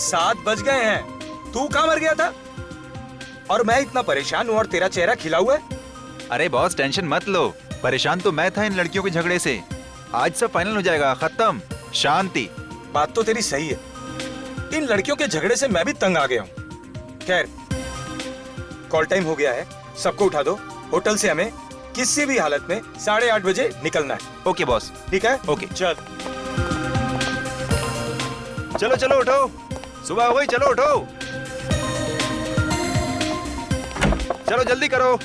7 बज गए हैं। तू कहाँ मर गया था? और मैं इतना परेशान हूँ और तेरा चेहरा खिला हुआ है। अरे बॉस टेंशन मत लो, परेशान तो मैं था इन लड़कियों के झगड़े से। आज सब फाइनल हो जाएगा, खत्म, शांति। बात तो तेरी सही है, इन लड़कियों के झगड़े से मैं भी तंग आ गया हूँ। खैर, कॉल टाइम हो गया है, सबको उठा दो। होटल से हमें किसी भी हालत में 8:30 बजे निकलना है। Okay boss. ठीक है? ओके चल चलो चलो उठो, सुबह हो गई, चलो उठो, चलो जल्दी करो।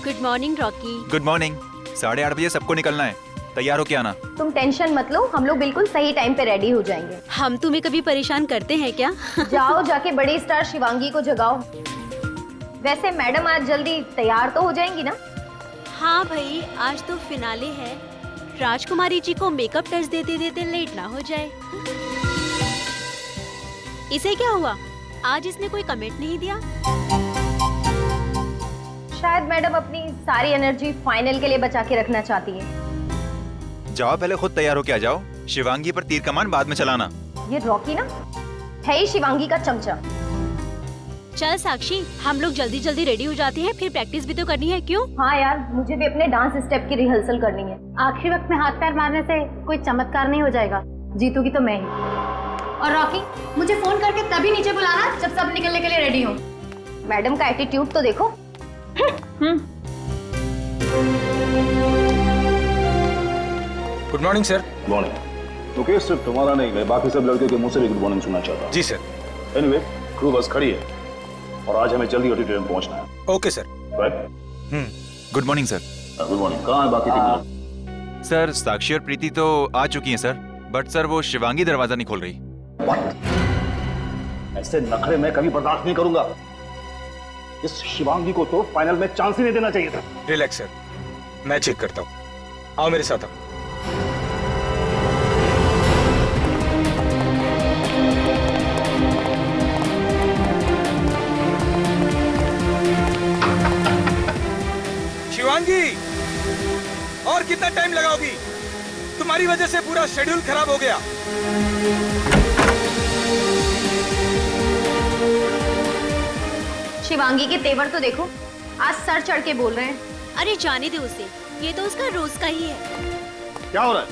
Good morning Rocky. Good morning. 8:30 बजे सबको निकलना है, तैयार हो के आना। तुम टेंशन मत लो, हम लोग बिल्कुल सही टाइम पे रेडी हो जाएंगे। हम तुम्हें कभी परेशान करते हैं क्या? जाओ जाके बड़ी स्टार शिवांगी को जगाओ। वैसे मैडम आज जल्दी तैयार तो हो जाएंगी ना? हाँ भाई, आज तो फिनाले है, राजकुमारी जी को मेकअप टच देते देते लेट ना हो जाए। इसे क्या हुआ, आज इसने कोई कमेंट नहीं दिया? शायद मैडम अपनी सारी एनर्जी फाइनल के लिए बचा के रखना चाहती है। जाओ पहले खुद तैयार हो के आ जाओ, शिवांगी पर तीर कमान बाद में चलाना। ये रॉकी ना है ही शिवांगी का चमचा। चल साक्षी, हम लोग जल्दी जल्दी रेडी हो जाते हैं, फिर प्रैक्टिस भी तो करनी है। क्यों? हाँ यार, मुझे भी अपने डांस स्टेप की रिहर्सल करनी है। आखिरी वक्त में हाथ पैर मारने से कोई चमत्कार नहीं हो जाएगा। जीतूगी तो मैं ही। और रॉकी, मुझे फोन करके तभी नीचे बुलाना जब सब निकलने के लिए रेडी हो। मैडम का एटीट्यूड तो देखो। Good morning sir. Morning. Okay, सिर्फ तुम्हारा नहीं, मैं बाकी सब लड़के के मुंह से भी गुड मॉर्निंग सुनना चाहता हूँ। जी सर। एनीवे, क्रू बस खड़ी है और आज हमें जल्दी ऑडिटोरियम पहुंचना है। Okay sir. Right. Good morning sir. Good morning. कहाँ है बाकी के लोग? सर साक्षी और प्रीति तो आ चुकी हैं सर, बट सर वो शिवांगी दरवाजा नहीं खोल रही। ऐसे नखरे मैं कभी बर्दाश्त नहीं करूंगा। इस शिवांगी को तो फाइनल में चांस ही नहीं देना चाहिए था। रिलैक्स सर, मैं चेक करता हूँ। आओ मेरे साथ आओ। शिवांगी, और कितना टाइम लगाओगी? तुम्हारी वजह से पूरा शेड्यूल खराब हो गया। शिवांगी के तेवर तो देखो, आज सर चढ़ के बोल रहे हैं। अरे जाने दे उसे, ये तो उसका रोज का ही है। क्या हो रहा है?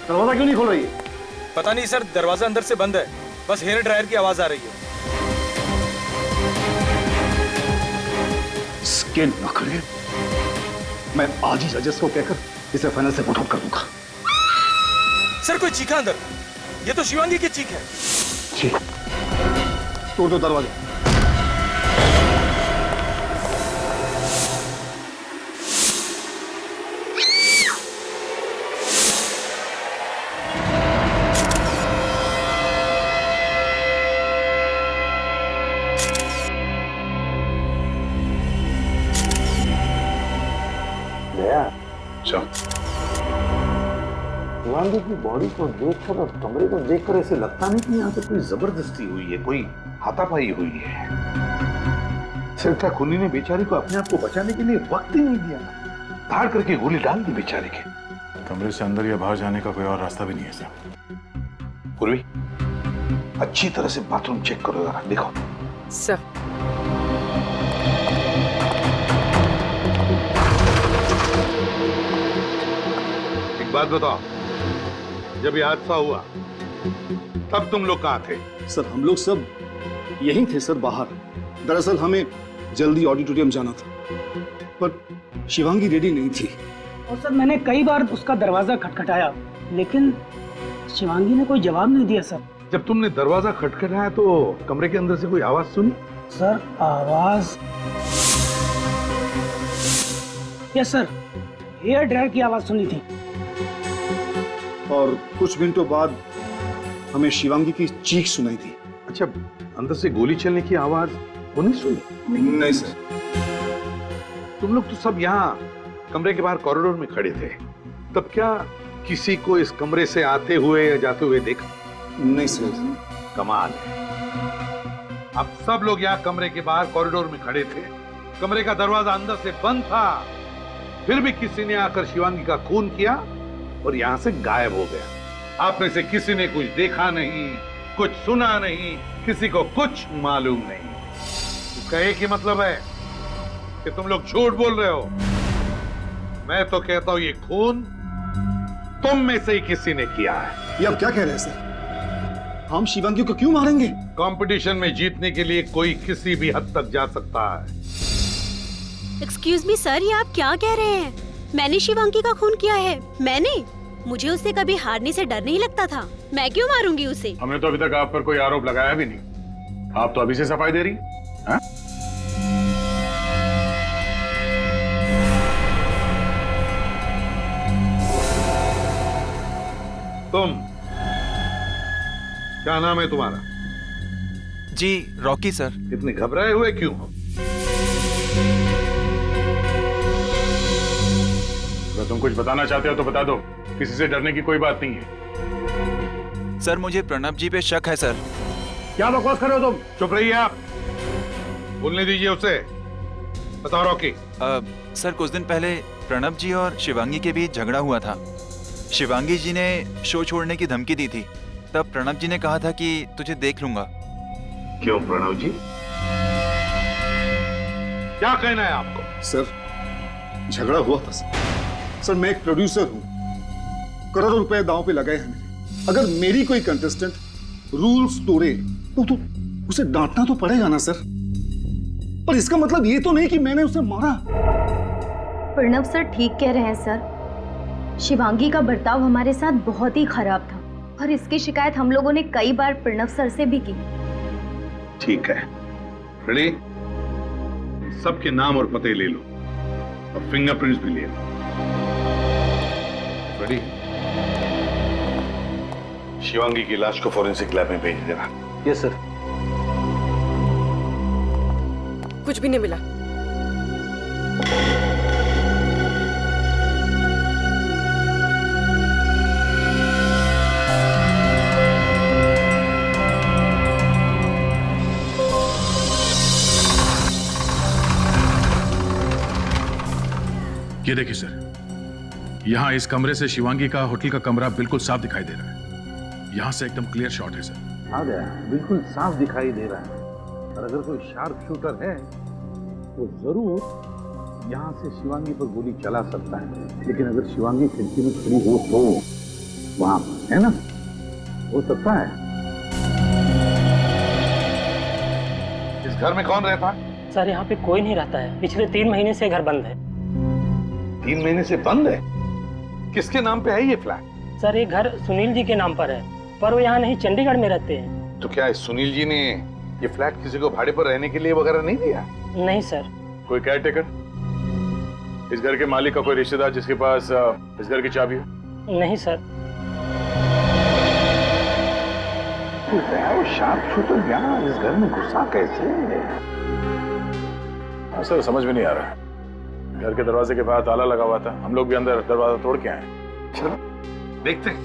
दरवाजा क्यों नहीं खोल रही है? पता नहीं सर, दरवाजा अंदर से बंद है, बस हेयर ड्रायर की आवाज आ रही है। इसके नखरे मैं आज ही जजेस को कहकर इसे फाइनल से आउट कर दूंगा। सर कोई चीखा अंदर, ये तो शिवांगी की चीख है। ठीक, तोड़ दो दरवाजा। शिवांगी की बॉडी को देखकर और कमरे को देखकर ऐसे लगता नहीं कि यहाँ पे कोई जबरदस्ती हुई है, कोई हाथापाई हुई है। सिर्फ खूनी ने बेचारी को अपने आप को बचाने के लिए वक्त ही नहीं दिया, धाड़ करके गोली डाल दी बेचारे के। कमरे से अंदर या बाहर जाने का कोई और रास्ता भी नहीं है सर। पूर्वी, अच्छी तरह से बाथरूम चेक करो जरा, देखो। सर एक बात बताओ, जब ये हादसा हुआ तब तुम लोग कहाँ थे? सर हम लोग सब यहीं थे सर, बाहर। दरअसल हमें जल्दी ऑडिटोरियम जाना था, पर शिवांगी रेडी नहीं थी। और सर मैंने कई बार उसका दरवाजा खटखटाया, लेकिन शिवांगी ने कोई जवाब नहीं दिया सर। जब तुमने दरवाजा खटखटाया तो कमरे के अंदर से कोई आवाज सुनी? सर आवाज, यस सर, हेयर ड्रायर की आवाज सुनी थी। और कुछ मिनटों बाद हमें शिवांगी की चीख सुनाई दी। अच्छा, अंदर से गोली चलने की आवाज वो नहीं सुनी? नहीं सर। तुम लोग तो सब यहाँ कमरे के बाहर कॉरिडोर में खड़े थे, तब क्या किसी को इस कमरे से आते हुए या जाते हुए देखा? नहीं सर। कमाल है, अब सब लोग यहाँ कमरे के बाहर कॉरिडोर में खड़े थे, कमरे का दरवाजा अंदर से बंद था, फिर भी किसी ने आकर शिवांगी का खून किया और यहाँ से गायब हो गया। आप में से किसी ने कुछ देखा नहीं, कुछ सुना नहीं, किसी को कुछ मालूम नहीं। तो कहे कि मतलब है कि तुम लोग झूठ बोल रहे हो। मैं तो कहता हूं ये खून तुम में से ही किसी ने किया है। ये आप क्या कह रहे हैं सर? हम शिवांगी को क्यों मारेंगे? कंपटीशन में जीतने के लिए कोई किसी भी हद तक जा सकता है। एक्सक्यूज मी सर, ये आप क्या कह रहे हैं? मैंने शिवांगी का खून किया है? मैंने? मुझे उससे कभी हारने से डर नहीं लगता था। मैं क्यों मारूंगी उसे? हमने तो अभी तक आप पर कोई आरोप लगाया भी नहीं। आप तो अभी से सफाई दे रही हैं? तुम क्या नाम है तुम्हारा? जी रॉकी सर। इतने घबराए हुए क्यों हो? अगर तुम कुछ बताना चाहते हो तो बता दो, किसी से डरने की कोई बात नहीं है। सर मुझे प्रणब जी पे शक है सर। क्या बकवास कर रहे हो तुम? चुप रहिए आप। बोलने दीजिए उसे। बताओ रॉकी। सर कुछ दिन पहले प्रणब जी और शिवांगी के बीच झगड़ा हुआ था। शिवांगी जी ने शो छोड़ने की धमकी दी थी। तब प्रणब जी ने कहा था कि तुझे देख लूंगा। क्यों प्रणव जी, क्या कहना है आपको? सर झगड़ा हुआ था सर। मैं एक प्रोड्यूसर हूं, करोड़ों रुपए दांव पे लगाए हैं मैंने। अगर मेरी कोई कंटेस्टेंट रूल्स तोड़े तो उसे डांटना तो पड़ेगा ना सर। पर इसका मतलब ये तो नहीं कि मैंने उसे मारा। प्रणव सर ठीक कह रहे हैं सर। शिवांगी का बर्ताव हमारे साथ बहुत ही खराब था और इसकी शिकायत हम लोगों ने कई बार प्रणव सर से भी की। ठीक है, रेडी? सबके नाम और पते ले लो और फिंगरप्रिंट्स भी ले लो। रेडी? शिवांगी की लाश को फॉरेंसिक लैब में भेज देना। Yes sir. कुछ भी नहीं मिला। ये देखिए सर, यहाँ इस कमरे से शिवांगी का होटल का कमरा बिल्कुल साफ दिखाई दे रहा है। यहाँ से एकदम क्लियर शॉट है सर। आ गया, बिल्कुल साफ दिखाई दे रहा है। और अगर कोई शार्प शूटर है तो जरूर यहाँ से शिवांगी पर गोली चला सकता है। लेकिन अगर शिवांगी खिड़की में खड़ी हो तो वहां है ना, हो सकता है। इस घर में कौन रहता है? सर यहाँ पे कोई नहीं रहता है। पिछले 3 महीने से घर बंद है। 3 महीने से बंद है? किसके नाम पे है ये फ्लैट? सर ये घर सुनील जी के नाम पर है, पर वो यहाँ नहीं, चंडीगढ़ में रहते हैं। तो क्या इस सुनील जी ने ये फ्लैट किसी को भाड़े पर रहने के लिए वगैरह नहीं दिया? नहीं सर। कोई केयर टेकर, इस घर के मालिक का कोई रिश्तेदार जिसके पास इस घर की चाबी हो? नहीं सर। वो शार्प शूटर यहाँ इस घर में घुसा कैसे? सर समझ में नहीं आ रहा। घर के दरवाजे के बाहर ताला लगा हुआ था, हम लोग भी अंदर दरवाजा तोड़ के आए। चलो देखते हैं,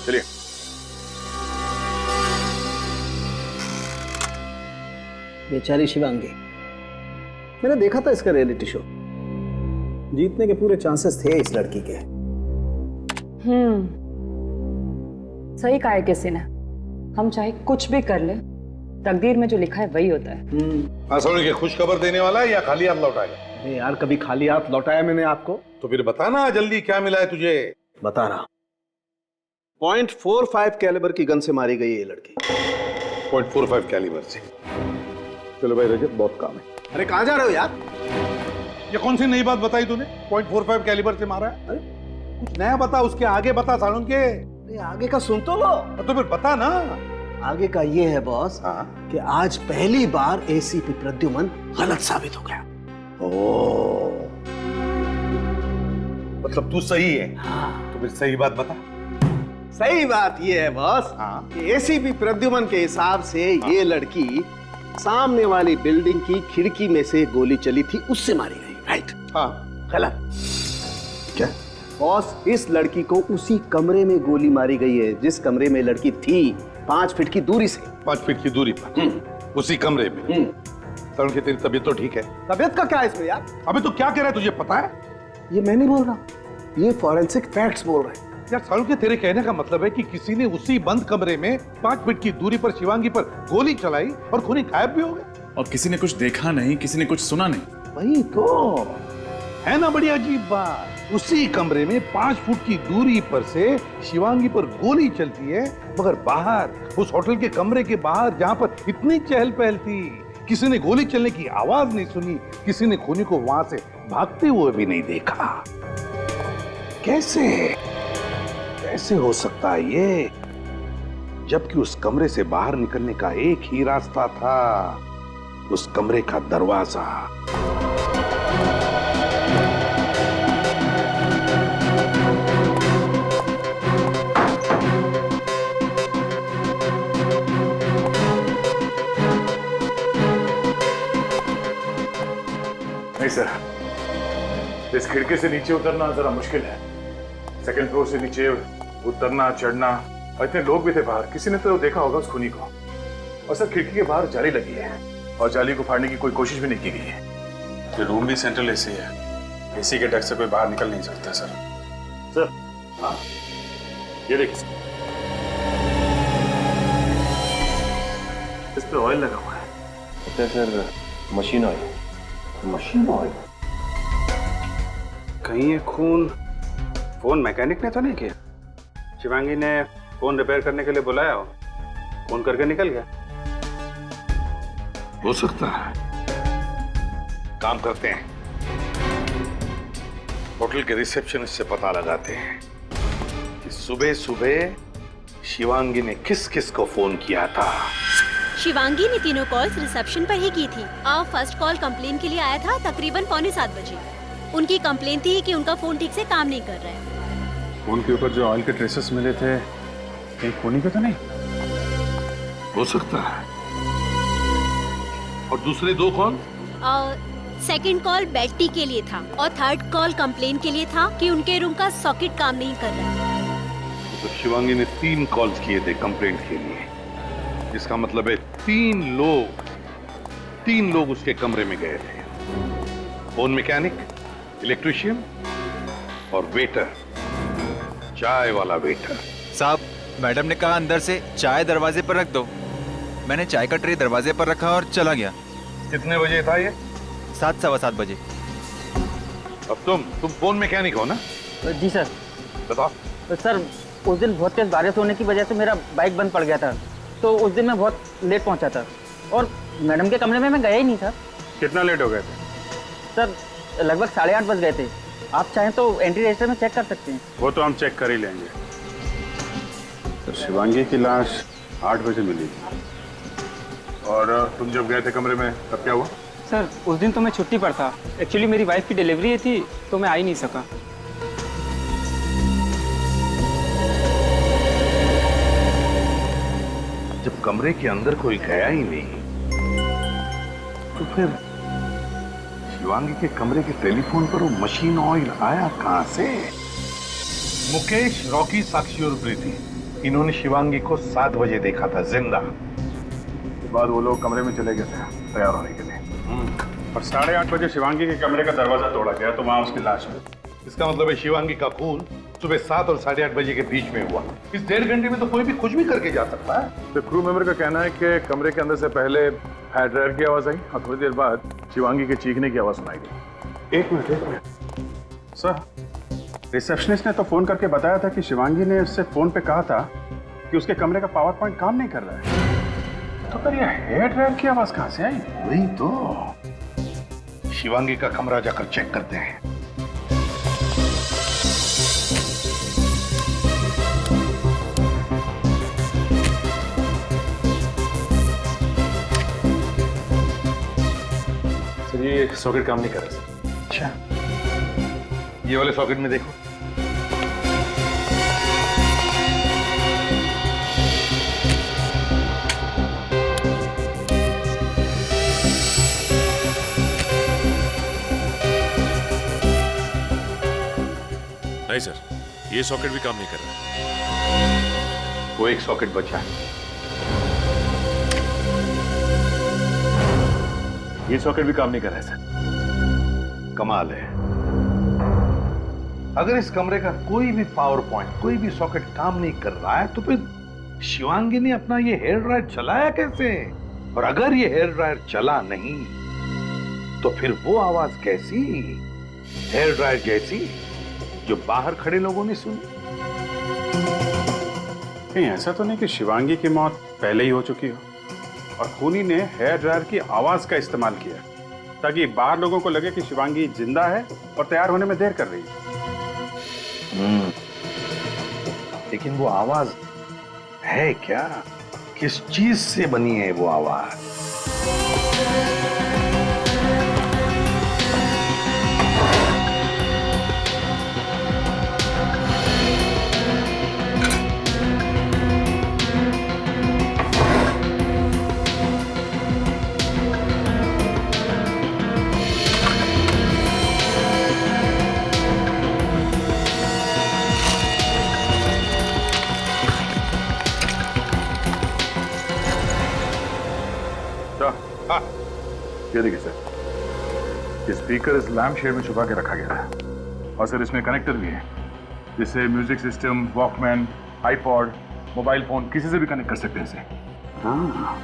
चलिए। बेचारी शिवांगी, मैंने देखा था इसका रियलिटी शो। जीतने के पूरे चांसेस थे इस लड़की के। सही कहा है किसी ने। हम चाहे कुछ भी कर ले, तकदीर में जो लिखा है वही होता है। सोनी के खुश खबर देने वाला है या खाली हाथ लौटाएगा? अरे यार, कभी खाली हाथ लौटाया मैंने आपको? तो फिर बताना जल्दी, क्या मिला है तुझे? बता रहा। .45 कैलिबर की गन से मारी गई ये लड़की। 0.45 कैलिबर से? चलो भाई रजत, बहुत काम है। अरे कहाँ जा रहे हो यार? ये कौन सी नई बात बताई तूने? 0.45 कैलिबर से मारा है? अरे कुछ नया बता, उसके आगे बता सालून के। अरे आगे का सुन तो लो। तो फिर बता ना। आगे का ये है बॉस, कि आज पहली बार एसीपी प्रद्युमन गलत साबित हो गया। मतलब तू सही है? हाँ। तो फिर सही बात बता। सही बात ये है बॉस, कि एसीपी प्रद्युमन के हिसाब से ये लड़की सामने वाली बिल्डिंग की खिड़की में से गोली चली थी, उससे मारी गई। राइट? हाँ। गलत। क्या बॉस, इस लड़की को उसी कमरे में गोली मारी गई है जिस कमरे में लड़की थी, 5 फीट की दूरी से। 5 फीट की दूरी पर उसी कमरे में। तरुण की तेरी तबीयत तो ठीक है? तबीयत का क्या है इसमें यार? अबे तो क्या कह रहा है, तुझे पता है? ये मैं नहीं बोल रहा, ये फॉरेंसिक फैक्ट्स बोल रहे हैं। यार सालू के तेरे कहने का मतलब है कि किसी ने उसी बंद कमरे में 5 फीट की दूरी पर शिवांगी पर गोली चलाई और खूनी गायब भी हो गए। और किसी ने कुछ देखा नहीं, किसी ने कुछ सुना नहीं। वही तो है ना, बड़ी अजीब बात। उसी कमरे में 5 फुट की दूरी पर से शिवांगी पर गोली चलती है, मगर बाहर उस होटल के कमरे के बाहर जहां पर इतनी चहल पहल थी, किसी ने गोली चलने की आवाज नहीं सुनी, किसी ने खूनी को वहां से भागते हुए भी नहीं देखा। कैसे कैसे हो सकता है ये, जबकि उस कमरे से बाहर निकलने का एक ही रास्ता था, उस कमरे का दरवाजा। नहीं सर, इस खिड़की से नीचे उतरना जरा मुश्किल है। सेकंड फ्लोर से नीचे उतरना चढ़ना, और इतने लोग भी थे बाहर, किसी ने तो देखा होगा उस खूनी को। और सर खिड़की के बाहर जाली लगी है और जाली को फाड़ने की कोई कोशिश भी नहीं की गई है। ये रूम भी सेंट्रल एसी है, एसी के डर से कोई बाहर निकल नहीं सकता सर। सर हाँ, ये देखिए इस पे ऑयल लगा हुआ है। तो sir machine oil. Machine oil? कहीं ये खून फोन मैकेनिक ने तो नहीं किया? शिवांगी ने फोन रिपेयर करने के लिए बुलाया हो, फोन करके निकल गया। हो सकता है। काम करते हैं, होटल के रिसेप्शनिस्ट से पता लगाते हैं कि सुबह सुबह शिवांगी ने किस किस को फोन किया था। शिवांगी ने तीनों कॉल्स रिसेप्शन पर ही की थी। फर्स्ट कॉल कंप्लेन के लिए आया था तकरीबन 6:45 बजे। उनकी कंप्लेन थी कि उनका फोन ठीक से काम नहीं कर रहा है। फोन के ऊपर जो ऑयल के ट्रेसेस मिले थे, कहीं खूनी का तो नहीं? हो सकता है। और दूसरे 2 कॉल? सेकंड कॉल बेटी के लिए था और थर्ड कॉल कंप्लेन के लिए था कि उनके रूम का सॉकेट काम नहीं कर रहा है। तो शिवांगी ने 3 कॉल्स किए थे कंप्लेंट के लिए। इसका मतलब है 3 लोग उसके कमरे में गए थे। फोन मैकेनिक, इलेक्ट्रिशियन और वेटर, चाय वाला वेटर। साहब, मैडम ने कहा अंदर से चाय दरवाजे पर रख दो। मैंने चाय का ट्रे दरवाजे पर रखा और चला गया। कितने बजे था ये? 7 सवा 7 बजे। अब तुम फोन मैकेनिक हो ना? जी सर। बताओ। तो सर उस दिन बहुत तेज बारिश होने की वजह से मेरा बाइक बंद पड़ गया था, तो उस दिन मैं बहुत लेट पहुंचा था और मैडम के कमरे में मैं गया ही नहीं था। कितना लेट हो गए थे? सर लगभग 8:30 बज गए थे। आप चाहें तो एंट्री रजिस्टर में चेक कर सकते हैं। वो तो हम चेक कर ही लेंगे। तो शिवांगी की लाश 8 बजे मिली थी। और तुम जब गए थे कमरे में तब क्या हुआ? सर उस दिन तो मैं छुट्टी पर था। एक्चुअली मेरी वाइफ की डिलीवरी थी तो मैं आ ही नहीं सका। जब कमरे के अंदर कोई गया ही नहीं, तो फिर शिवांगी के कमरे के टेलीफोन पर वो मशीन ऑयल आया कहां से? मुकेश, रॉकी, साक्षी और प्रीति, इन्होंने शिवांगी को 7 बजे देखा था जिंदा। उसके बाद वो लोग कमरे में चले गए थे तैयार होने के लिए। और 8:30 बजे शिवांगी के कमरे का दरवाजा तोड़ा गया तो वहां उसकी लाश मिली। इसका मतलब है शिवांगी का खून सुबह 7 और 8:30 बजे के बीच में हुआ। इस 1.5 घंटे में तो कोई भी कुछ भी करके जा सकता है। तो क्रू मेंबर का कहना है कि कमरे के अंदर से पहले हार्ड ड्रायर की आवाज आई और थोड़ी देर बाद शिवांगी के चीखने की आवाज सुनाई दी। एक मिनट सर, रिसेप्शनिस्ट ने तो फोन करके बताया था कि शिवांगी ने उससे फोन पे कहा था कि उसके कमरे का पावर पॉइंट काम नहीं कर रहा है। तो फिर ये हेयर ड्रायर की आवाज कहां से आई? वही तो, शिवांगी का कमरा जाकर चेक करते हैं। सर ये सॉकेट काम नहीं कर रहा सर। अच्छा, ये वाले सॉकेट में देखो। नहीं सर, ये सॉकेट भी काम नहीं कर रहा। वो एक सॉकेट बचा है। ये सॉकेट भी काम नहीं कर रहा है सर। कमाल है, अगर इस कमरे का कोई भी पावर पॉइंट, कोई भी सॉकेट काम नहीं कर रहा है, तो फिर शिवांगी ने अपना ये हेयर ड्रायर चलाया कैसे? और अगर ये हेयर ड्रायर चला नहीं, तो फिर वो आवाज कैसी? हेयर ड्रायर जैसी जो बाहर खड़े लोगों ने सुनी? कहीं ऐसा तो नहीं कि शिवांगी की मौत पहले ही हो चुकी हो और खूनी ने हेयर ड्रायर की आवाज का इस्तेमाल किया ताकि बाहर लोगों को लगे कि शिवांगी जिंदा है और तैयार होने में देर कर रही है। लेकिन वो आवाज है क्या? किस चीज से बनी है वो आवाज? ये देखिए सर, ये स्पीकर इस लैम्प शेड में छुपा के रखा गया है और सर इसमें कनेक्टर भी है जिससे music system, Walkman, iPod, mobile phone किसी से भी कनेक्ट कर सकते हैं इसे। हाँ,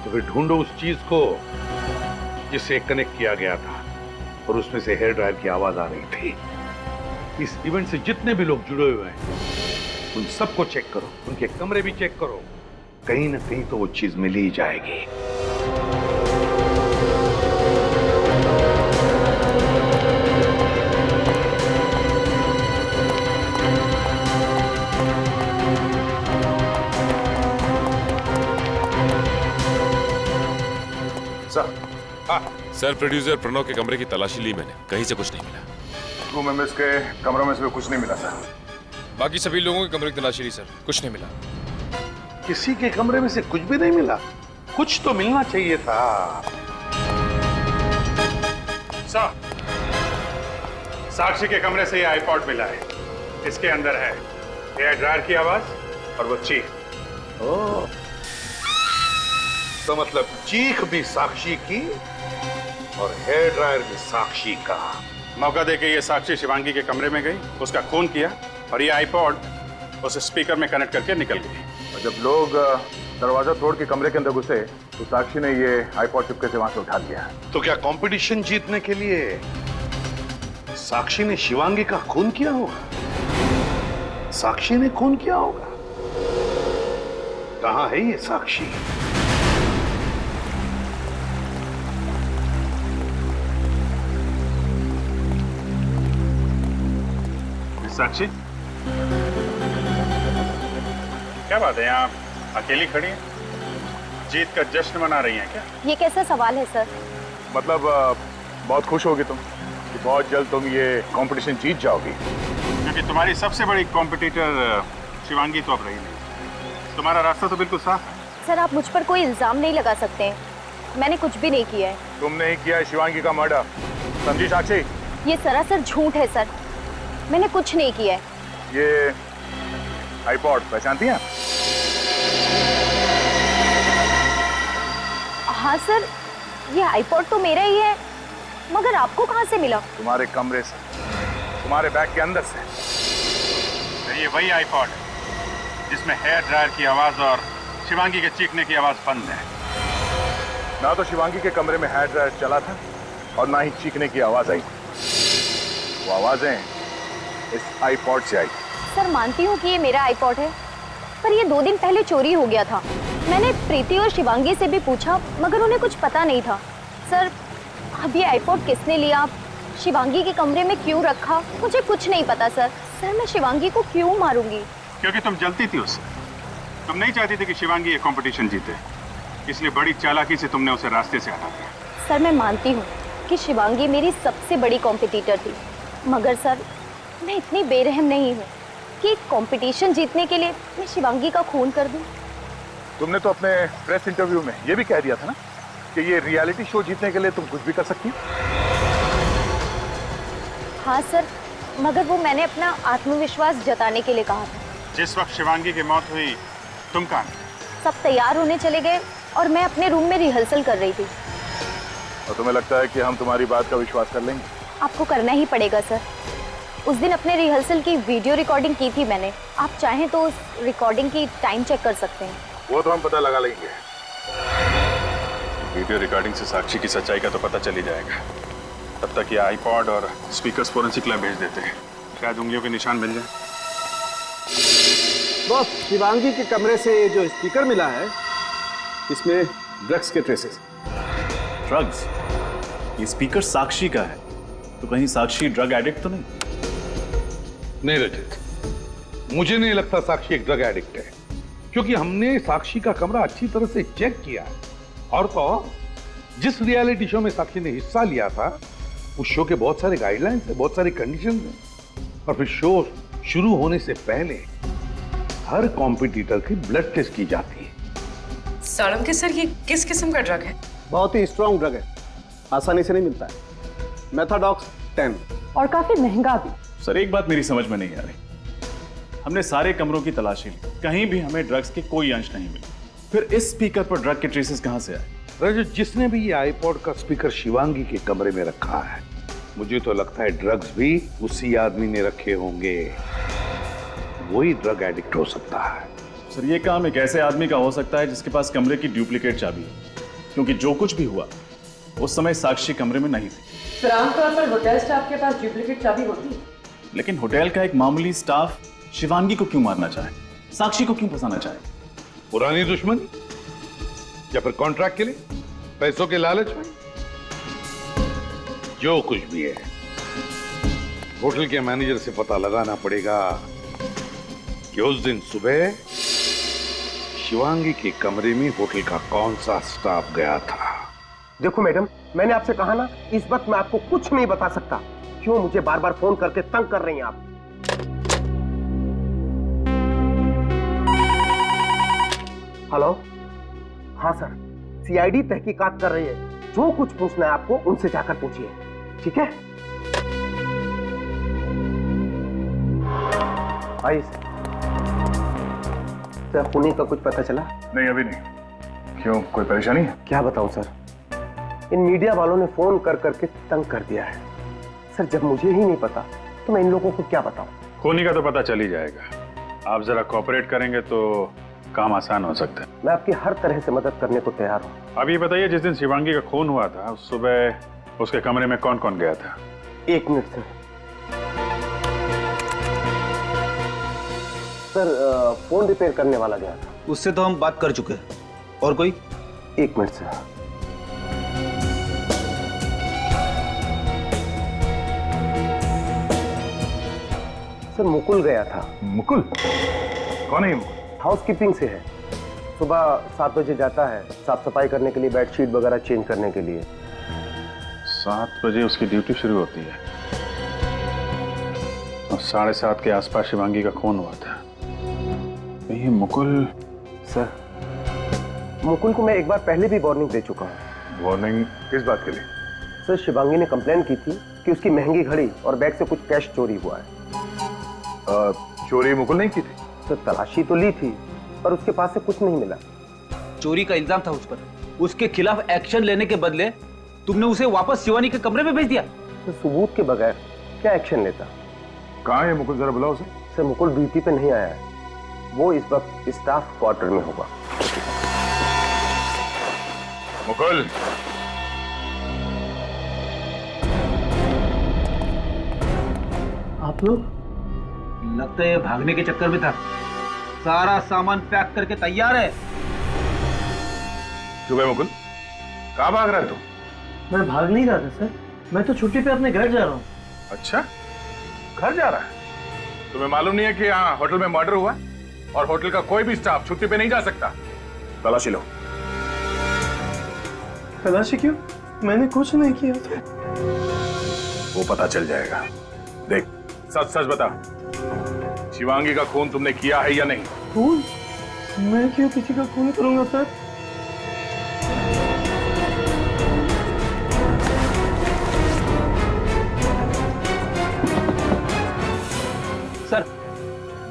तो फिर ढूंढो उस चीज को जिससे कनेक्ट किया गया था और उसमें से हेयर ड्रायर की आवाज आ रही थी। इस इवेंट से जितने भी लोग जुड़े हुए हैं उन सबको चेक करो, उनके कमरे भी चेक करो, कहीं ना कहीं तो वो चीज मिल ही जाएगी। सर, प्रोड्यूसर प्रणव के कमरे की तलाशी ली मैंने, कहीं से कुछ नहीं मिला। क्रू मेंबर्स के कमरों में से भी कुछ नहीं मिला सर। बाकी सभी लोगों के कमरे की तलाशी ली सर, कुछ नहीं मिला। किसी के कमरे में से कुछ भी नहीं मिला? कुछ तो मिलना चाहिए था। सर, साक्षी के कमरे से ये आईपॉड मिला है। इसके अंदर है हेयर ड्रायर की आवाज और वो चीख। ओह, तो मतलब चीख भी साक्षी की और हेयर ड्रायर भी साक्षी का। मौका देके ये साक्षी शिवांगी के कमरे में गई, उसका खून किया और ये आईपॉड उस स्पीकर में कनेक्ट करके निकल गई। और जब लोग दरवाजा तोड़ के कमरे के अंदर घुसे तो साक्षी ने ये आईपॉड चुपके से वहां से उठा लिया। तो क्या कंपटीशन जीतने के लिए साक्षी ने शिवांगी का खून किया होगा? साक्षी ने खून किया होगा? कहां है ये साक्षी? साक्षी, क्या बात है, यहाँ अकेली खड़ी है? जीत का जश्न मना रही हैं क्या? ये कैसा सवाल है सर? मतलब बहुत खुश होगी तुम कि बहुत जल्द तुम ये कंपटीशन जीत जाओगी। क्योंकि तुम्हारी सबसे बड़ी कॉम्पिटिटर शिवांगी तो अब रही नहीं। तुम्हारा रास्ता तो बिल्कुल साफ है। सर, आप मुझ पर कोई इल्जाम नहीं लगा सकते हैं, मैंने कुछ भी नहीं किया है। तुमने ही किया है शिवांगी का मर्डर, समझी साक्षी? ये सरासर झूठ है सर, मैंने कुछ नहीं किया है। ये आईपॉड पहचानती हैं? हाँ सर, ये आईपॉड तो मेरा ही है, मगर आपको कहाँ से मिला? तुम्हारे कमरे से, तुम्हारे बैग के अंदर से। तो ये वही आईपॉड है जिसमें हेयर ड्रायर की आवाज और शिवांगी के चीखने की आवाज बंद है। ना तो शिवांगी के कमरे में हेयर ड्रायर चला था और ना ही चीखने की आवाज आई। वो आवाजें इस आईपॉड से आई। सर, मानती हूँ कि ये मेरा आईपॉड है, पर ये 2 दिन पहले चोरी हो गया था। मैंने प्रीति और शिवांगी से भी पूछा, मगर उन्हें कुछ पता नहीं था। सर, अब ये आईपॉड किसने लिया, शिवांगी के कमरे में क्यों रखा, मुझे कुछ नहीं पता सर। सर, मैं शिवांगी को क्यों मारूंगी? क्योंकि तुम जलती थी उससे। तुम नहीं चाहती थी कि शिवांगी ये कंपटीशन जीते, इसलिए बड़ी चालाकी से तुमने उसे रास्ते से हटा दिया। सर, मैं मानती हूँ कि शिवांगी मेरी सबसे बड़ी कॉम्पिटिटर थी, मगर सर मैं इतनी बेरहम नहीं हूँ कि कंपटीशन जीतने के लिए मैं शिवांगी का खून कर दूँ। तुमने तो अपने प्रेस इंटरव्यू में ये भी कह दिया था ना कि ये रियलिटी शो जीतने के लिए तुम कुछ भी कर सकती हो। हाँ सर, मगर वो मैंने अपना आत्मविश्वास जताने के लिए कहा था। जिस वक्त शिवांगी की मौत हुई तुम कहाँ? सब तैयार होने चले गए और मैं अपने रूम में रिहर्सल कर रही थी। और तुम्हें लगता है कि हम तुम्हारी बात का विश्वास कर लेंगे? आपको करना ही पड़ेगा सर। उस दिन अपने रिहर्सल की वीडियो रिकॉर्डिंग की थी मैंने। आप चाहें तो उस रिकॉर्डिंग की टाइम चेक कर सकते हैं। वो तो हम पता लगा लेंगे। वीडियो रिकॉर्डिंग से साक्षी की सच्चाई का तो पता चल ही जाएगा। तब तक ये आईपॉड और स्पीकर्स फोरेंसिक लैब भेज देते हैं, शायद उंगलियों के निशान मिल जाए। बॉस, शिवांगी के कमरे से जो स्पीकर मिला है इसमें ड्रग्स के ट्रेसेस। ड्रग्स? ये स्पीकर साक्षी का है, तो कहीं साक्षी ड्रग एडिक्ट तो नहीं? नहीं रजत, मुझे नहीं लगता साक्षी एक ड्रग एडिक्ट है, क्योंकि हमने साक्षी का कमरा अच्छी तरह से चेक किया है। और तो और, जिस रियलिटी शो में साक्षी ने हिस्सा लिया था उस शो के बहुत सारे गाइडलाइंस है, बहुत सारी कंडीशंस हैं। और फिर शो शुरू होने से पहले हर कॉम्पिटिटर की ब्लड टेस्ट की जाती है। साळुंखे सर, ये किस किस्म का ड्रग है? बहुत ही स्ट्रॉन्ग ड्रग है, आसानी से नहीं मिलता है। मेथाडॉक्स 10 और काफी महंगा भी। सर, एक बात मेरी समझ में नहीं आ रही। हमने सारे कमरों की तलाशी ली, कहीं भी हमें ड्रग्स के कोई अंश नहीं मिले। फिर इस स्पीकर पर ड्रग के ट्रेसेस कहां से आए? रजत, जिसने भी ये आईपॉड का स्पीकर शिवांगी के कमरे में रखा है, मुझे तो लगता है ड्रग्स भी उसी आदमी ने रखे होंगे। वही ड्रग एडिक्ट हो सकता है। सर, ये काम एक ऐसे आदमी का हो सकता है जिसके पास कमरे की डुप्लीकेट चाबी है, क्योंकि जो कुछ भी हुआ उस समय साक्षी कमरे में नहीं थी। सर, आमतौर पर होटल स्टाफ के पास डुप्लीकेट चाबी होती है। लेकिन होटल का एक मामूली स्टाफ शिवांगी को क्यों मारना चाहे, साक्षी को क्यों फंसाना चाहे? पुरानी दुश्मनी या फिर कॉन्ट्रैक्ट के लिए, पैसों के लालच में? जो कुछ भी है, होटल के मैनेजर से पता लगाना पड़ेगा कि उस दिन सुबह शिवांगी के कमरे में होटल का कौन सा स्टाफ गया था। देखो मैडम, मैंने आपसे कहा ना, इस वक्त मैं आपको कुछ नहीं बता सकता। क्यों मुझे बार बार फोन करके तंग कर रही हैं आप? हेलो, हाँ सर, सीआईडी तहकीकात कर रही है। जो कुछ पूछना है आपको उनसे जाकर पूछिए, ठीक है? आइए सर, खूनी का कुछ पता चला? नहीं, अभी नहीं। क्यों, कोई परेशानी है? क्या बताऊं सर, इन मीडिया वालों ने फोन कर करके तंग कर दिया है। सर, जब मुझे ही नहीं पता तो मैं इन लोगों को क्या बताऊं? खूनी का तो पता चल ही जाएगा। आप जरा कोऑपरेट करेंगे तो काम आसान हो सकता है। मैं आपकी हर तरह से मदद करने को तैयार हूँ। अब ये बताइए, जिस दिन शिवांगी का खून हुआ था उस सुबह उसके कमरे में कौन कौन गया था? 1 minute sir. Sir, phone repair करने वाला गया था। उससे तो हम बात कर चुके हैं। और कोई? 1 मिनट सर। सर, मुकुल गया था। मुकुल? कौन है ये मुकुल? हाउसकीपिंग से है। सुबह 7 बजे जाता है, साफ सफाई करने के लिए, बेडशीट वगैरह चेंज करने के लिए। 7 बजे उसकी ड्यूटी शुरू होती है और 7:30 के आसपास शिवांगी का खून हुआ था। ये मुकुल? सर, मुकुल को मैं एक बार पहले भी वार्निंग दे चुका हूँ। वार्निंग किस बात के लिए? सर, शिवांगी ने कंप्लेन की थी कि उसकी महंगी घड़ी और बैग से कुछ कैश चोरी हुआ है। चोरी मुकुल नहीं की थी? सर, तलाशी तो ली थी पर उसके पास से कुछ नहीं मिला। चोरी का इल्जाम था उस पर, उसके खिलाफ एक्शन लेने के बदले तुमने उसे वापस शिवानी के कमरे में भेज दिया। तो सबूत के बगैर क्या एक्शन लेता? कहाँ है मुकुल, जरा बुलाओ उसे। सर, मुकुल ड्यूटी पे नहीं आया है, वो इस वक्त स्टाफ क्वार्टर में होगा। मुकुल, आप लोग? लगता है भागने के चक्कर में था। सारा सामान पैक करके तैयार है। चुप है मुकुल, कहाँ भाग रहा है तू? मैं भाग नहीं रहा था सर, मैं तो छुट्टी पे अपने घर जा रहा हूँ। अच्छा, घर जा रहा है? तुम्हें मालूम नहीं है कि यहाँ होटल में मर्डर हुआ और होटल का कोई भी स्टाफ छुट्टी पे नहीं जा सकता? तलाशी लो। तलाशी क्यों? मैंने कुछ नहीं किया था। वो पता चल जाएगा। देख, सच सच बता, शिवांगी का खून तुमने किया है या नहीं? खून? मैं क्यों किसी का खून करूंगा सर? सर,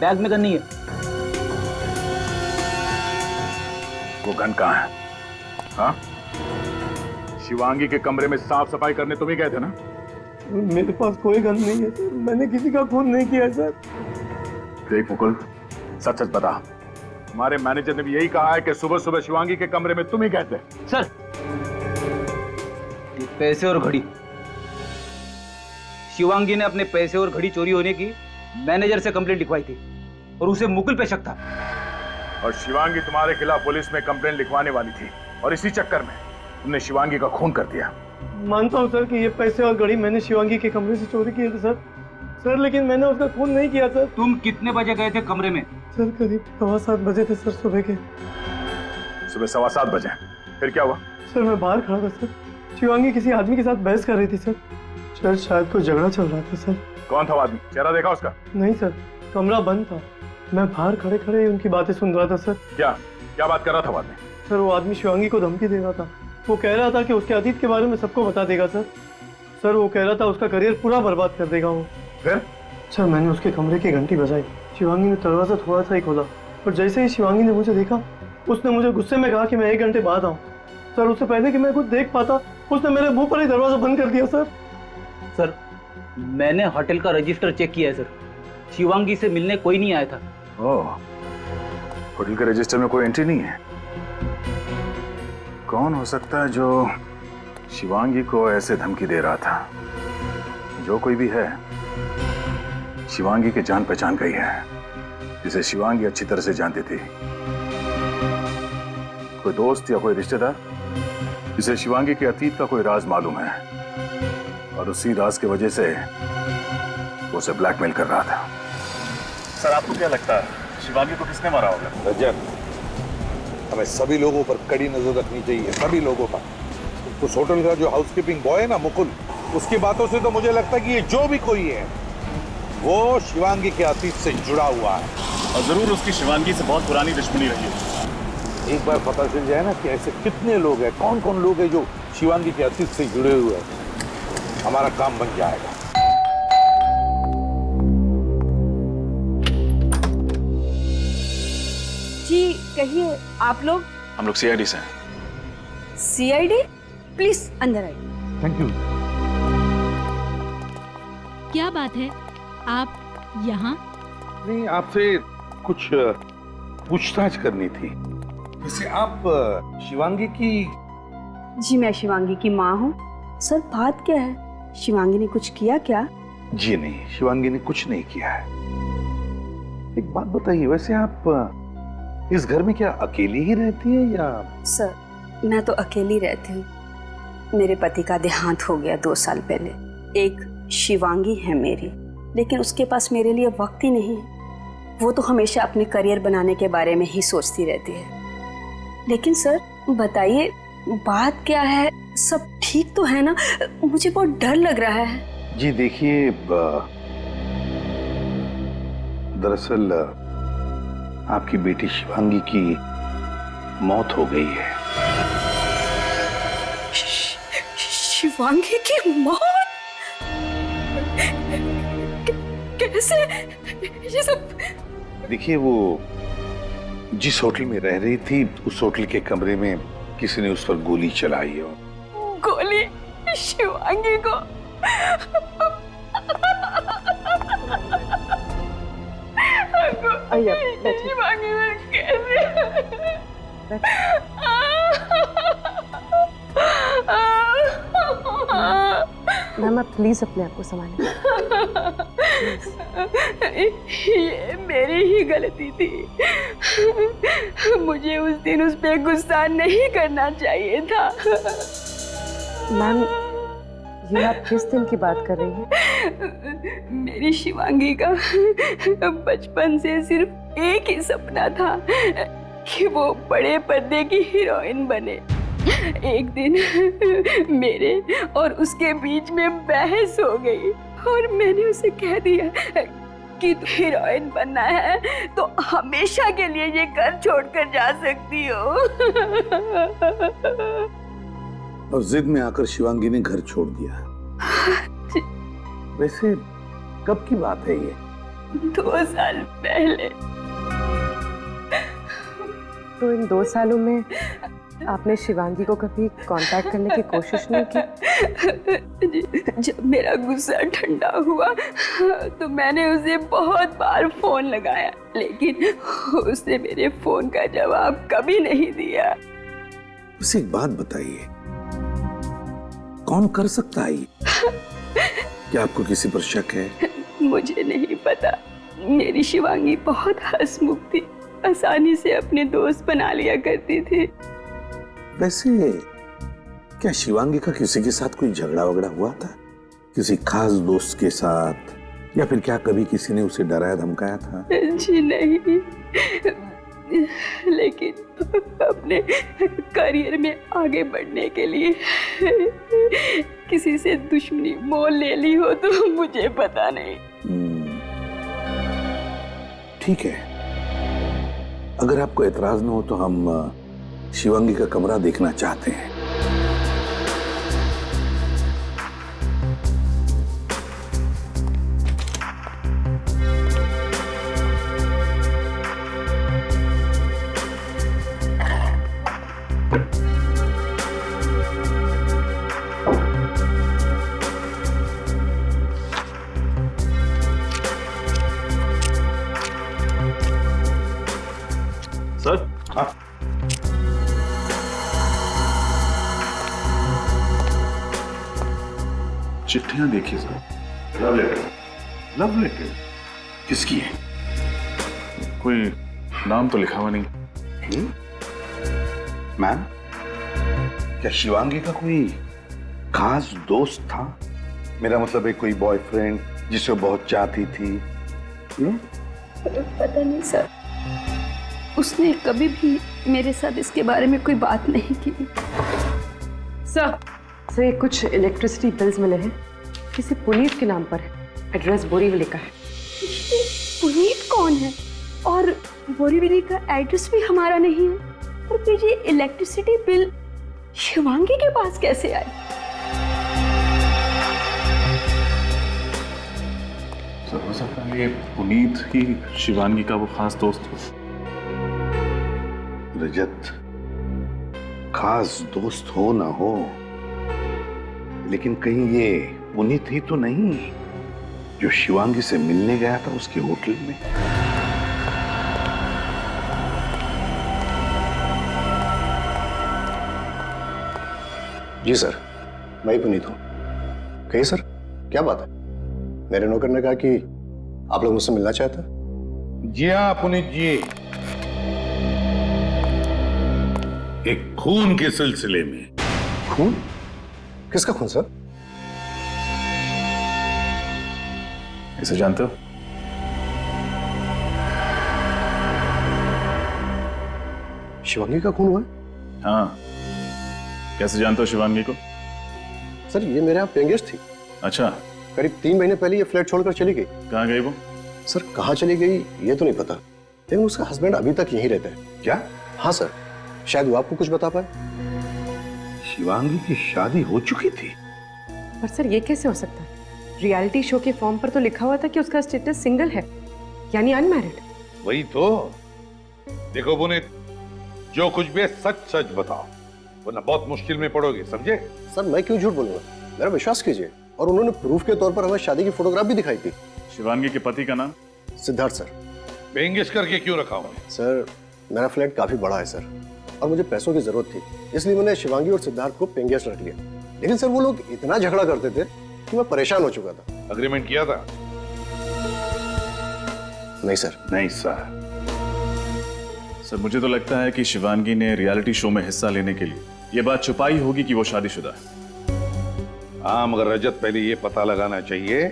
बैग में गन नहीं है। वो गन कहाँ है? हाँ? शिवांगी के कमरे में साफ सफाई करने तुम ही गए थे ना? मेरे पास कोई गन नहीं है सर, मैंने किसी का खून नहीं किया सर। देख मुकुल, सच सच बता। हमारे मैनेजर ने भी यही कहा है कि सुबह सुबह शिवांगी के कमरे में तुम ही गए थे। सर, पैसे और घड़ी, शिवांगी ने अपने पैसे और घड़ी चोरी होने की मैनेजर से कंप्लेंट लिखवाई थी और उसे मुकुल पे शक था। और शिवांगी तुम्हारे खिलाफ पुलिस में कंप्लेंट लिखवाने वाली थी और इसी चक्कर में तुमने शिवांगी का खून कर दिया। मानता हूँ सर कि ये पैसे और घड़ी मैंने शिवांगी के कमरे से चोरी किए थे सर, लेकिन मैंने उसका खून नहीं किया सर। तुम कितने बजे गए थे कमरे में? सर करीब 7:15 बजे थे सर, सुबह के। सुबह 7:15 बजे? फिर क्या हुआ? सर मैं बाहर खड़ा था सर, शिवांगी किसी आदमी के साथ बहस कर रही थी सर। शायद कोई झगड़ा चल रहा था सर। कौन था वो आदमी? चेहरा देखा उसका? नहीं सर, कमरा बंद था, मैं बाहर खड़े खड़े उनकी बातें सुन रहा था सर। क्या बात कर रहा था वो आदमी? सर वो आदमी शिवांगी को धमकी दे रहा था। वो कह रहा था कि उसके अतीत के बारे में सबको बता देगा सर वो कह रहा था उसका करियर पूरा बर्बाद कर देगा वो। फिर? सर मैंने उसके कमरे की घंटी बजाई, शिवांगी ने दरवाजा थोड़ा सा ही खोला और जैसे ही शिवांगी ने मुझे देखा उसने मुझे गुस्से में कहा कि मैं 1 घंटे बाद आऊँ। सर उससे पहले कि मैं कुछ देख पाता उसने मेरे मुंह पर ही दरवाजा बंद कर दिया सर। मैंने होटल का रजिस्टर चेक किया है सर, शिवांगी से मिलने कोई नहीं आया था। ओह, होटल के रजिस्टर में कोई एंट्री नहीं है। कौन हो सकता है जो शिवांगी को ऐसे धमकी दे रहा था? जो कोई भी है, शिवांगी की जान पहचान गई है, जिसे शिवांगी अच्छी तरह से जानती थी। कोई दोस्त या कोई रिश्तेदार जिसे शिवांगी के अतीत का कोई राज मालूम है और उसी राज की वजह से वो उसे ब्लैकमेल कर रहा था। सर आपको क्या लगता है शिवांगी को किसने मारा होगा? रजत, हमें सभी लोगों पर कड़ी नजर रखनी चाहिए, सभी लोगों पर। उस होटल का जो हाउसकीपिंग बॉय है ना मुकुल, उसकी बातों से तो मुझे लगता है कि ये जो भी कोई है वो शिवांगी के अतीत से जुड़ा हुआ है और जरूर उसकी शिवांगी से बहुत पुरानी दुश्मनी रही है। एक बार पता चल जाए ना कि ऐसे कितने लोग हैं, कौन कौन लोग हैं जो शिवांगी के अतीत से जुड़े हुए हैं, हमारा काम बन जाएगा। जी कहिए, आप लोग? हम लोग सीआईडी से हैं। सीआईडी? प्लीज अंदर आइए। Thank you. क्या बात है, आप यहाँ? नहीं, आपसे कुछ पूछताछ करनी थी। वैसे आप शिवांगी की? जी मैं शिवांगी की माँ हूँ। सर बात क्या है, शिवांगी ने कुछ किया क्या? जी नहीं, शिवांगी ने कुछ नहीं किया है। एक बात बताइए, वैसे आप इस घर में क्या अकेली ही रहती है या? सर मैं तो अकेली रहती हूँ, मेरे पति का देहांत हो गया 2 साल पहले। एक शिवांगी है मेरी, लेकिन उसके पास मेरे लिए वक्त ही नहीं है। वो तो हमेशा अपने करियर बनाने के बारे में ही सोचती रहती है। लेकिन सर बताइए बात क्या है, सब ठीक तो है ना? मुझे बहुत डर लग रहा है। जी देखिए, दरअसल आपकी बेटी शिवांगी की मौत हो गई है। शिवांगी की मौत? कैसे ये सब? देखिए, वो जिस होटल में रह रही थी उस होटल के कमरे में किसी ने उस पर गोली चलाई है। गोली शिवांगी को? शिवांगी में कैसे? मैम आप प्लीज अपने आप को संभालें। ये मेरी ही गलती थी, मुझे उस दिन उस पे गुस्सा नहीं करना चाहिए था। मैम ये आप किस दिन की बात कर रही हैं? मेरी शिवांगी का बचपन से सिर्फ एक ही सपना था कि वो बड़े पर्दे की हीरोइन बने। एक दिन मेरे और उसके बीच में बहस हो गई और मैंने उसे कह दिया कि तू हीरोइन बनना है तो हमेशा के लिए ये घर छोड़कर जा सकती हो। और जिद में आकर शिवांगी ने घर छोड़ दिया। वैसे कब की बात है ये? 2 साल पहले। तो इन 2 सालों में आपने शिवांगी को कभी कांटेक्ट करने की कोशिश नहीं की? जब मेरा गुस्सा ठंडा हुआ तो मैंने उसे बहुत बार फोन लगाया, लेकिन उसने मेरे फोन का जवाब कभी नहीं दिया। बस एक बात बताइए, कौन कर सकता है ये? क्या आपको किसी पर शक है? मुझे नहीं पता। मेरी शिवांगी बहुत हंसमुख थी, आसानी से अपने दोस्त बना लिया करती थी। वैसे क्या शिवांगी का किसी के साथ कोई झगड़ा वगड़ा हुआ था? किसी खास दोस्त के साथ, या फिर क्या कभी किसी ने उसे डराया धमकाया था? जी नहीं, लेकिन अपने करियर में आगे बढ़ने के लिए किसी से दुश्मनी मोल ले ली हो तो मुझे पता नहीं। ठीक है, अगर आपको एतराज न हो तो हम शिवांगी का कमरा देखना चाहते हैं। सर, हाँ। चिट्ठियां देखिए sir. Love letter? Love letter किसकी है? कोई नाम तो लिखा हुआ नहीं। मैम, क्या शिवांगी का कोई खास दोस्त था? मेरा मतलब है कोई बॉयफ्रेंड जिसे बहुत चाहती थी? पता नहीं सर, उसने कभी भी मेरे साथ इसके बारे में कोई बात नहीं की। सर ये कुछ इलेक्ट्रिसिटी बिल्स मिले हैं, किसी पुनीत के नाम पर है, एड्रेस बोरीवली का है। पुनीत कौन है? और बोरीवली का एड्रेस भी हमारा नहीं है, और फिर ये इलेक्ट्रिसिटी बिल शिवांगी के पास कैसे आए? सर, हो सकता है ये पुनीत ही शिवांगी का वो खास दोस्त हो। रजत, खास दोस्त हो ना हो, लेकिन कहीं ये पुनीत ही तो नहीं जो शिवांगी से मिलने गया था उसके होटल में? जी सर, मैं ही पुनीत हूं। कहिए सर, क्या बात है? मेरे नौकर ने कहा कि आप लोग मुझसे मिलना चाहते हैं। जी हाँ पुनीत जी, एक खून के सिलसिले में। खून? किसका खून सर? इसे जानते हो? शिवांगी का खून हुआ? हाँ। कैसे जानते हो शिवांगी को? सर ये मेरे यहाँ पेंगेस्ट थी। अच्छा। करीब 3 महीने पहले ये फ्लैट छोड़कर चली गई। कहाँ गई वो? सर कहाँ चली गई ये तो नहीं पता, लेकिन उसका हस्बैंड अभी तक यहीं रहता है। क्या? हाँ सर, शायद वो आपको कुछ बता पाए। शिवांगी की शादी हो चुकी थी? पर सर ये कैसे हो सकता है? रियलिटी शो के फॉर्म पर तो लिखा हुआ था कि उसका स्टेटस सिंगल है, यानी अनमैरिड। वही तो। देखो पुनीत, जो कुछ भी है सच सच बताओ, वरना बहुत मुश्किल में पड़ोगे, समझे? सर मैं क्यों झूठ बोलूंगा, मेरा विश्वास कीजिए। और उन्होंने प्रूफ के तौर पर हमें शादी की फोटोग्राफ भी दिखाई थी। शिवांगी के पति का नाम? सिद्धार्थ सर। पेंगेस्ट करके क्यों रखा हुआ? सर मेरा फ्लैट काफी बड़ा है सर, और मुझे पैसों की जरूरत थी, इसलिए मैंने शिवांगी और सिद्धार्थ को पेंगेस्ट रख लिया। लेकिन सर वो लोग इतना झगड़ा करते थे कि मैं परेशान हो चुका था। अग्रीमेंट किया था? नहीं सर। नहीं सर। सर मुझे तो लगता है कि शिवांगी ने रियलिटी शो में हिस्सा लेने के लिए ये बात छुपाई होगी कि वो शादीशुदा है। हाँ, मगर रजत पहले ये पता लगाना चाहिए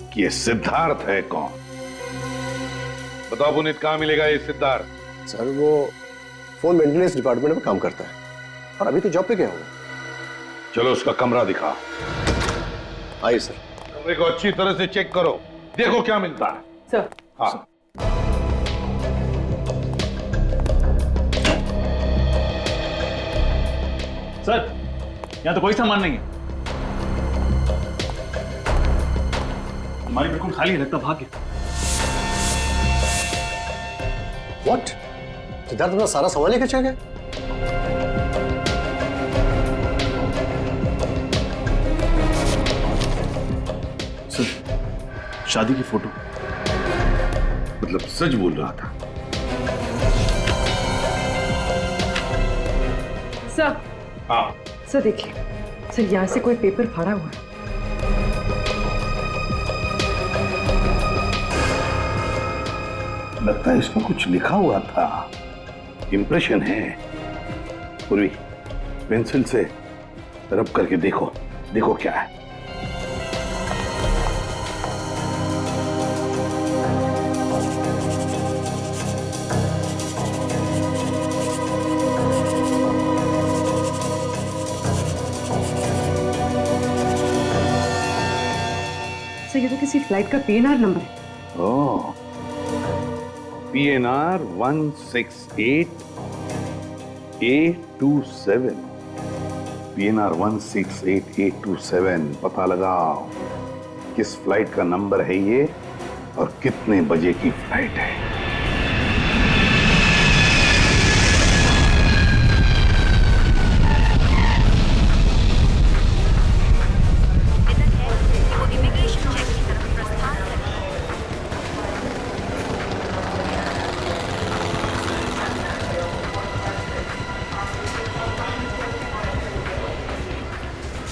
कि ये सिद्धार्थ है कौन। बताओ पुनीत, कहाँ मिलेगा ये सिद्धार्थ? सर वो फोन मेंटेनेंस डिपार्टमेंट में काम करता है, और अभी तो जॉब पे गया होगा। चलो उसका कमरा दिखाओ। आइए सर। कमरे को अच्छी तरह से चेक करो, देखो क्या मिलता है। सर। हाँ। सर यहाँ तो कोई सामान नहीं है। हमारी बिल्कुल खाली है, लगता भाग गया। What? सिद्धार्थ अपना सारा सामान लेकर चल गया? शादी की फोटो। मतलब सच बोल रहा था? सर, हाँ सर देखिए, सर यहाँ से कोई पेपर फाड़ा हुआ है। लगता है इसमें कुछ लिखा हुआ था, इंप्रेशन है। पूर्वी, पेंसिल से रब करके देखो, देखो क्या है। सर ये तो किसी फ्लाइट का PNR नंबर है। ओह, PNR 168 827। PNR 168 827। पता लगाओ किस फ्लाइट का नंबर है ये और कितने बजे की फ्लाइट है।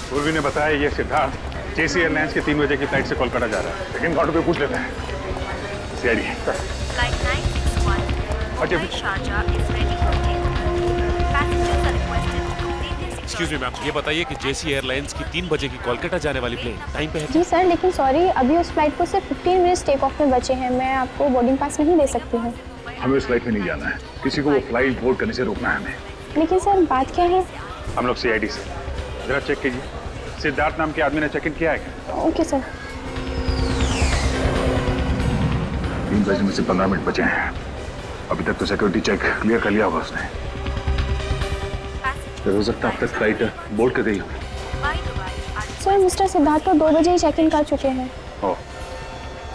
पूर्वी ने बताया ये सिद्धार्थ जेसी एयरलाइंस के 3 बजे की फ्लाइट से कोलकाता जा रहा है। लेकिन काउंटर पे पूछ लेते हैं। सीआईडी। Flight 961 अच्छा, Sharjah is ready for takeoff. Passengers are requested to complete their excuse me ma'am, ये बताइए कि जेसी एयरलाइंस की 3 बजे की कोलकाता जाने वाली प्लेन टाइम पे है? जी सर, लेकिन सॉरी, अभी उस फ्लाइट को सिर्फ 15 मिनट्स टेक ऑफ में बचे हैं। मैं आपको बोर्डिंग पास नहीं दे सकती हूँ। हमें उस फ्लाइट में नहीं जाना है, किसी को वो फ्लाइट बोर्ड करने से रोकना है हमें। लेकिन सर बात क्या है? हम लोग सीआईडी से। जरा चेक कीजिए, सिद्धार्थ नाम के आदमी ने चेक इन किया है क्या? Okay sir. 3 बजे में से 15 मिनट बचे हैं। अभी तक तो सिक्योरिटी चेक क्लियर कर लिया होगा उसने। हो सकता है अब तक फ्लाइट बोर्ड कर गई हो। सर मिस्टर सिद्धार्थ तो 2 बजे ही चेक इन कर चुके हैं। ओह,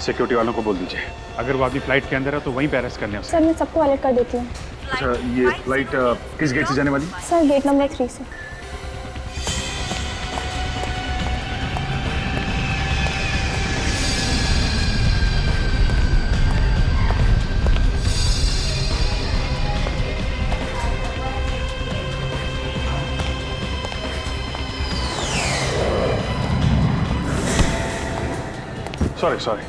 सिक्योरिटी वालों को बोल दीजिए अगर वो आदमी फ्लाइट के अंदर है तो वहीं पे अरेस्ट करने उसे। सर मैं सबको अलर्ट कर देती हूँ। अच्छा, ये फ्लाइट किस गेट से जाने वाली? सर गेट नंबर 3 से। Sorry sorry.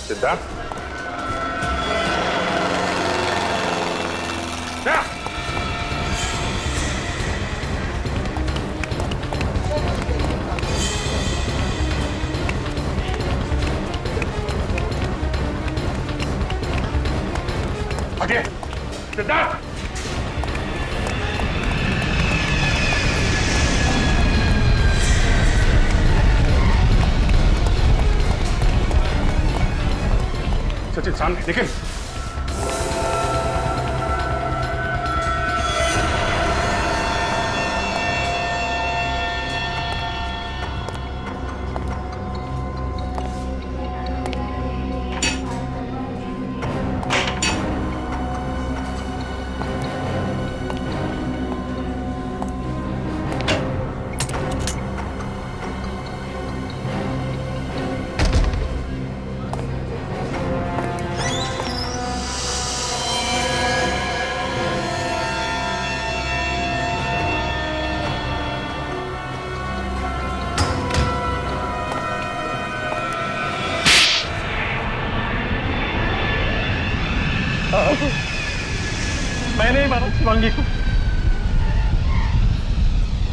सिद्धार्थ, आगे सिद्धार्थ। सचिन सामने निकल। मैंने ही मारा शिवांगी को।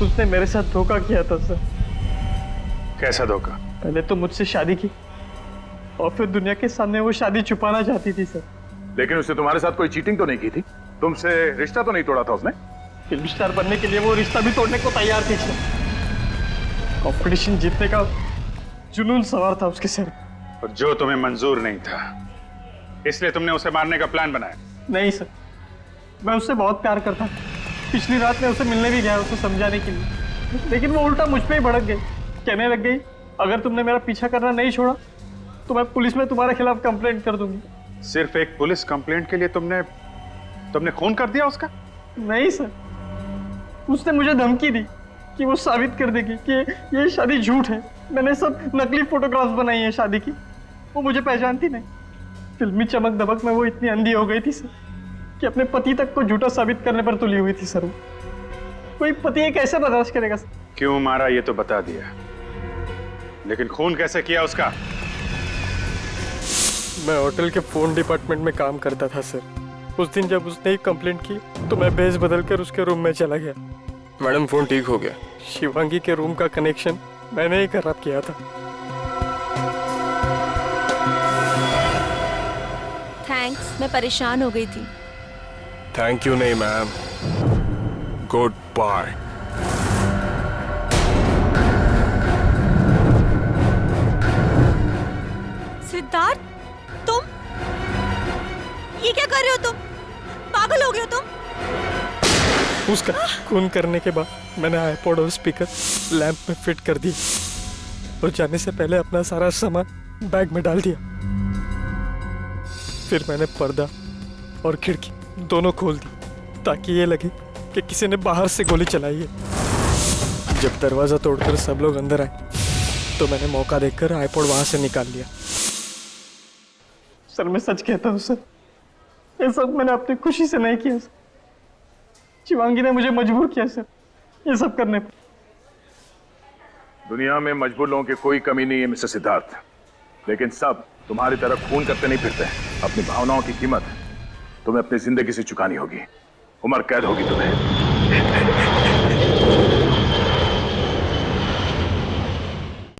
उसने मेरे साथ धोखा किया था सर। कैसा धोखा? पहले तो मुझसे शादी की और फिर दुनिया के सामने वो शादी छुपाना चाहती थी सर। लेकिन उसने तुम्हारे साथ कोई चीटिंग तो नहीं की थी? तुमसे रिश्ता तो नहीं तोड़ा था उसने? फिल्म स्टार बनने के लिए वो रिश्ता भी तोड़ने को तैयार थी सर। कंपटीशन जीतने का जुनून सवार था उसके सर। और जो तुम्हें मंजूर नहीं था इसलिए तुमने उसे मारने का प्लान बनाया? नहीं सर, मैं उससे बहुत प्यार करता था। पिछली रात में उसे मिलने भी गया उसे समझाने के लिए, लेकिन वो उल्टा मुझ पे ही भड़क गई। कहने लग गई अगर तुमने मेरा पीछा करना नहीं छोड़ा तो मैं पुलिस में तुम्हारे खिलाफ कंप्लेंट कर दूंगी। सिर्फ एक पुलिस कंप्लेंट के लिए तुमने खून कर दिया उसका? नहीं सर, उसने मुझे धमकी दी कि वो साबित कर देगी कि ये शादी झूठ है। मैंने सब नकली फोटोग्राफ्स बनाई हैं शादी की। वो मुझे पहचानती नहीं। फिल्मी चमक दमक में वो इतनी अंधी हो गई थी सर कि अपने पति तक को झूठा साबित करने पर तुली हुई थी सर। कोई पति ये कैसे बर्दाश्त करेगा सर? क्यों मारा ये तो बता दिया, लेकिन खून कैसे किया उसका? मैं होटल के फोन डिपार्टमेंट में काम करता था सर। उस दिन जब उसने कंप्लेंट की तो मैं बेस बदल कर उसके रूम में चला गया। मैडम फोन ठीक हो गया। शिवांगी के रूम का कनेक्शन मैंने ही खराब किया था। थैंक्स, मैं परेशान हो गई थी। थैंक यू नहीं मैम, गुड बाय। सिद्धार्थ, तुम ये क्या कर रहे हो? तुम पागल हो गए हो तुम? उसका खून करने के बाद मैंने आईपॉड और स्पीकर लैंप में फिट कर दिए और जाने से पहले अपना सारा सामान बैग में डाल दिया। फिर मैंने पर्दा और खिड़की दोनों खोल दी ताकि ये लगे कि किसी ने बाहर से गोली चलाई है। जब दरवाजा तोड़कर सब लोग अंदर आए तो मैंने मौका देखकर आईपॉड वहां से निकाल लिया। सर मैं सच कहता हूँ सर, ये सब मैंने अपनी खुशी से नहीं किया सर। शिवांगी ने मुझे मजबूर किया सर ये सब करने पर। दुनिया में मजबूर लोगों की कोई कमी नहीं है मिस्टर सिद्धार्थ, लेकिन सब तुम्हारी तरह खून करते नहीं फिरते। अपनी भावनाओं की कीमत तुम्हें अपनी जिंदगी से चुकानी होगी। उम्र कैद होगी तुम्हें।